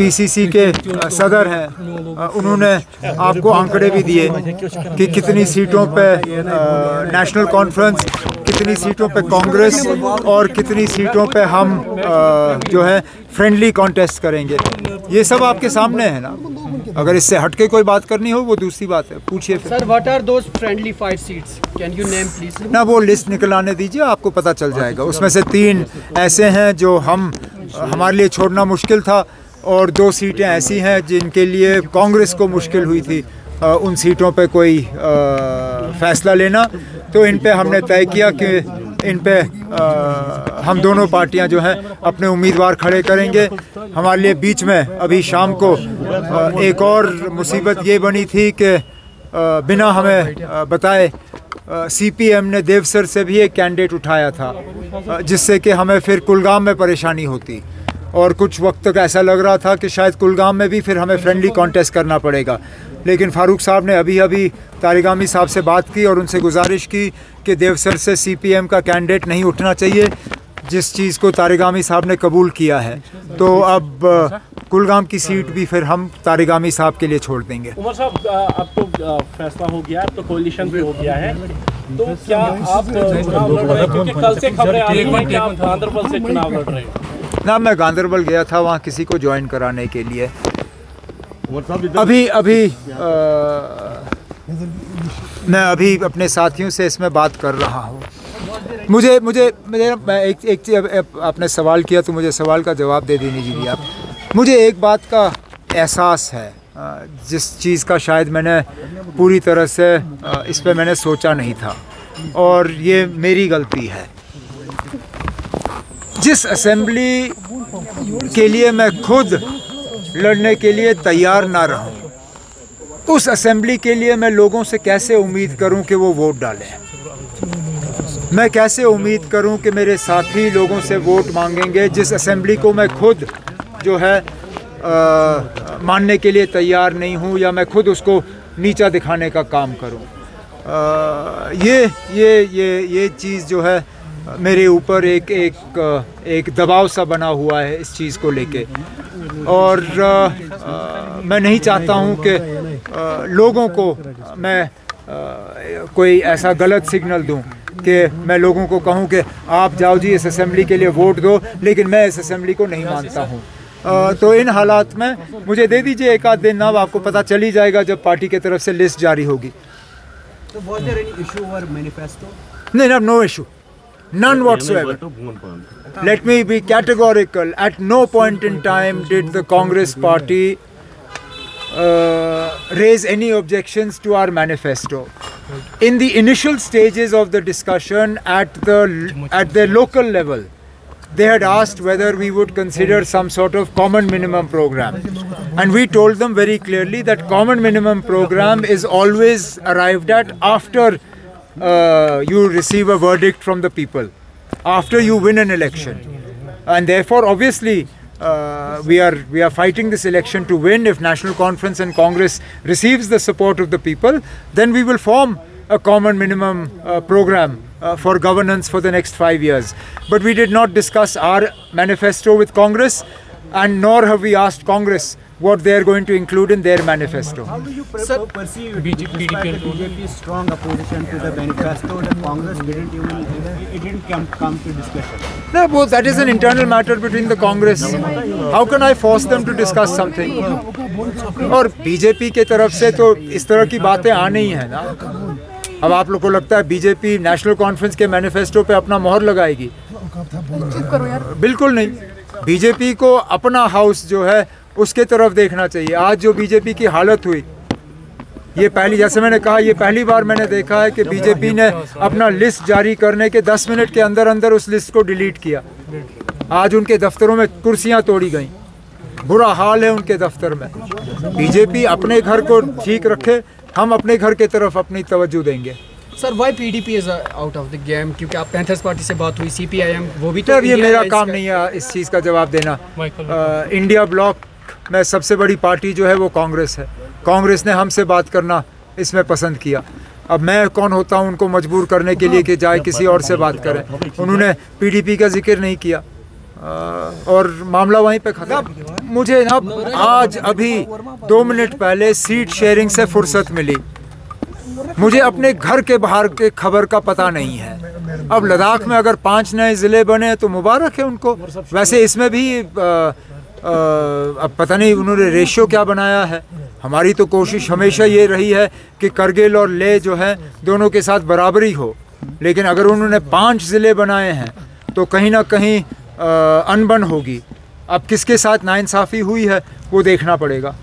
PCC के सदर हैं, उन्होंने आपको आंकड़े भी दिए कि कितनी सीटों पे नेशनल कॉन्फ्रेंस, कितनी सीटों पे कांग्रेस और कितनी सीटों पे हम जो है फ्रेंडली कॉन्टेस्ट करेंगे। ये सब आपके सामने है ना। अगर इससे हटके कोई बात करनी हो वो दूसरी बात है, पूछिए फिर। Sir, what are those friendly fight seats? Can you name please? ना वो लिस्ट निकलाने दीजिए, आपको पता चल जाएगा। उसमें से 3 ऐसे हैं जो हमारे लिए छोड़ना मुश्किल था और 2 सीटें ऐसी हैं जिनके लिए कांग्रेस को मुश्किल हुई थी उन सीटों पे कोई फैसला लेना। तो इन पे हमने तय किया कि इन पे हम दोनों पार्टियां जो हैं अपने उम्मीदवार खड़े करेंगे। हमारे लिए बीच में अभी शाम को एक और मुसीबत ये बनी थी कि बिना हमें बताए सीपीएम ने देवसर से भी एक कैंडिडेट उठाया था, जिससे कि हमें फिर कुलगाम में परेशानी होती और कुछ वक्त तक ऐसा लग रहा था कि शायद कुलगाम में भी फिर हमें फ्रेंडली कॉन्टेस्ट करना पड़ेगा। लेकिन फारूक साहब ने अभी तारिगामी साहब से बात की और उनसे गुजारिश की कि देवसर से सीपीएम का कैंडिडेट नहीं उठना चाहिए, जिस चीज़ को तारिगामी साहब ने कबूल किया है। तो अब कुलगाम की सीट भी फिर हम तारिगामी साहब के लिए छोड़ देंगे। उमर साहब, अब तो फैसला हो गया, अब तो कोalition भी हो गया है, तो क्या आप चुनाव लड़ रहे हैं? क्योंकि कल से खबरें आ रही हैं कि आप गांधरबल से चुनाव लड़ रहे हैं। ना, मैं गांधरबल गया था वहाँ किसी को ज्वाइन कराने के लिए। मैं अभी अपने साथियों से इसमें बात कर रहा हूँ। मैं एक आपने सवाल किया तो मुझे सवाल का जवाब दे देने दीजिए आप। मुझे एक बात का एहसास है, जिस चीज़ का शायद मैंने पूरी तरह से इस पे मैंने सोचा नहीं था और ये मेरी गलती है। जिस असेंबली के लिए मैं खुद लड़ने के लिए तैयार ना रहूं, उस असेंबली के लिए मैं लोगों से कैसे उम्मीद करूं कि वो वोट डालें? मैं कैसे उम्मीद करूं कि मेरे साथी लोगों से वोट मांगेंगे जिस असेंबली को मैं खुद जो है मानने के लिए तैयार नहीं हूं, या मैं खुद उसको नीचा दिखाने का काम करूं? ये चीज़ जो है मेरे ऊपर एक दबाव सा बना हुआ है इस चीज़ को लेके, और मैं नहीं चाहता हूं कि लोगों को मैं कोई ऐसा गलत सिग्नल दूं कि मैं लोगों को कहूं कि आप जाओ जी इस असेंबली के लिए वोट दो, लेकिन मैं इस असेंबली को नहीं मानता हूं। तो इन हालात में मुझे दे दीजिए 1 आध दिन, अब आपको पता चल ही जाएगा जब पार्टी की तरफ से लिस्ट जारी होगी। नहीं, no issue. None whatsoever. Let me be categorical. At no point in time did the Congress Party raise any objections to our manifesto. In the initial stages of the discussion at the local level, they had asked whether we would consider some sort of common minimum program. And we told them very clearly that common minimum program is always arrived at after you receive a verdict from the people, after you win an election. And therefore, obviously, we are fighting this election to win. If National Conference and Congress receives the support of the people, then we will form a common minimum program for governance for the next 5 years. But we did not discuss our manifesto with Congress, and nor have we asked Congress what they are going to include in their manifesto. How do you perceive BJP's strong opposition to the manifesto? The Congress didn't come to discussion. No, well, that is an internal matter between the Congress. How can I force them to discuss something? और BJP के तरफ से तो इस तरह की बातें आनी ही है ना। अब आप लोग को लगता है बीजेपी नेशनल कॉन्फ्रेंस के मैनिफेस्टो पे अपना मोहर लगाएगी? बिल्कुल नहीं। बीजेपी को अपना हाउस जो है उसके तरफ देखना चाहिए। आज जो बीजेपी की हालत हुई, ये पहली, जैसे मैंने कहा, ये पहली बार मैंने देखा है कि बीजेपी ने अपना लिस्ट जारी करने के 10 मिनट के अंदर अंदर उस लिस्ट को डिलीट किया। आज उनके दफ्तरों में कुर्सियां तोड़ी गई, बुरा हाल है उनके दफ्तर में। बीजेपी अपने घर को ठीक रखे, हम अपने घर की तरफ अपनी तवज्जो देंगे। Sir, why PDP is out of the game? क्योंकि आप पैंथर्स पार्टी से बात हुई, सीपीआईएम वो भी तो। ये मेरा काम नहीं है इस चीज़ का जवाब देना। इंडिया ब्लॉक में सबसे बड़ी पार्टी जो है वो कांग्रेस है। कांग्रेस ने हमसे बात करना इसमें पसंद किया। अब मैं कौन होता हूँ उनको मजबूर करने के लिए कि जाए किसी और से बात करें? उन्होंने पीडीपी का जिक्र नहीं किया। और मामला वहीं पे खत्म। मुझे ना आज अभी 2 मिनट पहले सीट शेयरिंग से फुर्सत मिली। मुझे अपने घर के बाहर के खबर का पता नहीं है। अब लद्दाख में अगर 5 नए ज़िले बने तो मुबारक है उनको। वैसे इसमें भी अब पता नहीं उन्होंने रेशियो क्या बनाया है। हमारी तो कोशिश हमेशा ये रही है कि करगिल और लेह जो है दोनों के साथ बराबरी हो, लेकिन अगर उन्होंने 5 ज़िले बनाए हैं तो कहीं ना कहीं अनबन होगी। अब किसके साथ नाइंसाफ़ी हुई है वो देखना पड़ेगा।